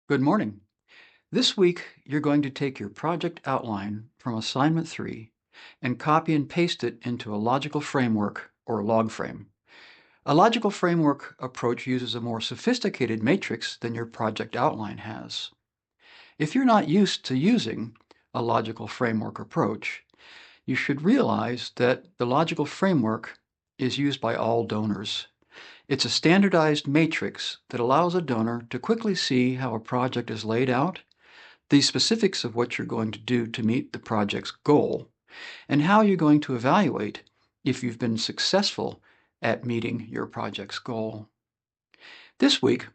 Good morning. This week, you're going to take your project outline from Assignment 3 and copy and paste it into a logical framework or log frame. A logical framework approach uses a more sophisticated matrix than your project outline has. If you're not used to using a logical framework approach, you should realize that the logical framework is used by all donors. It's a standardized matrix that allows a donor to quickly see how a project is laid out, the specifics of what you're going to do to meet the project's goal, and how you're going to evaluate if you've been successful at meeting your project's goal. This week,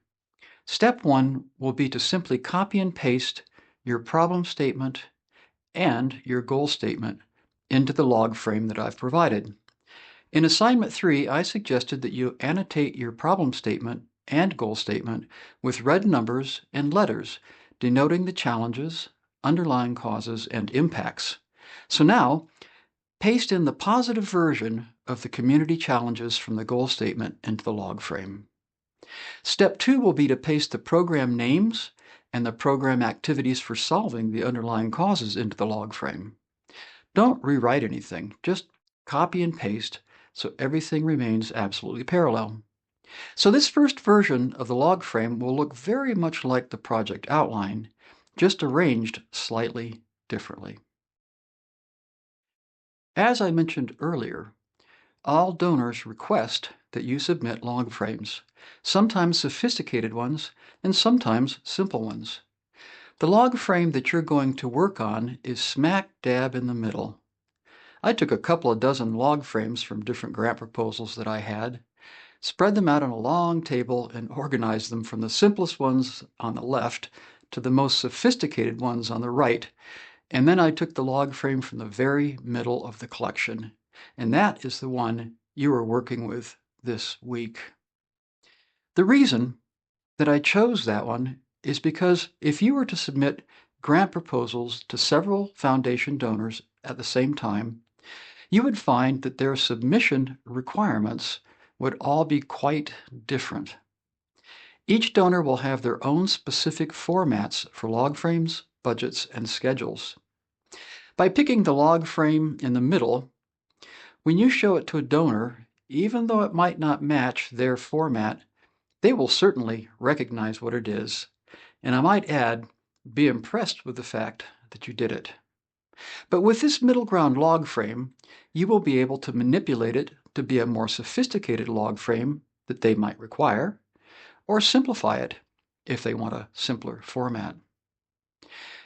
step 1 will be to simply copy and paste your problem statement and your goal statement into the log frame that I've provided. In Assignment 3, I suggested that you annotate your problem statement and goal statement with red numbers and letters denoting the challenges, underlying causes, and impacts. So now, paste in the positive version of the community challenges from the goal statement into the log frame. Step 2 will be to paste the program names and the program activities for solving the underlying causes into the log frame. Don't rewrite anything, just copy and paste so everything remains absolutely parallel. So this first version of the log frame will look very much like the project outline, just arranged slightly differently. As I mentioned earlier, all donors request that you submit log frames, sometimes sophisticated ones and sometimes simple ones. The log frame that you're going to work on is smack dab in the middle. I took a couple of dozen log frames from different grant proposals that I had, spread them out on a long table, and organized them from the simplest ones on the left to the most sophisticated ones on the right, and then I took the log frame from the very middle of the collection, and that is the one you are working with this week. The reason that I chose that one is because if you were to submit grant proposals to several foundation donors at the same time, you would find that their submission requirements would all be quite different. Each donor will have their own specific formats for log frames, budgets, and schedules. By picking the log frame in the middle, when you show it to a donor, even though it might not match their format, they will certainly recognize what it is, and I might add, be impressed with the fact that you did it. But with this middle ground log frame, you will be able to manipulate it to be a more sophisticated log frame that they might require, or simplify it if they want a simpler format.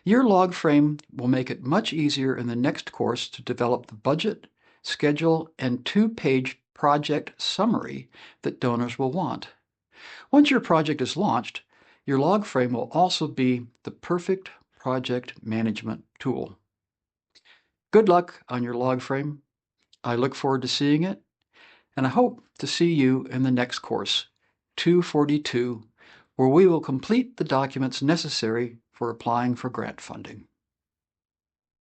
Your log frame will make it much easier in the next course to develop the budget, schedule, and 2-page project summary that donors will want. Once your project is launched, your log frame will also be the perfect project management tool. Good luck on your log frame. I look forward to seeing it, and I hope to see you in the next course, 242, where we will complete the documents necessary for applying for grant funding.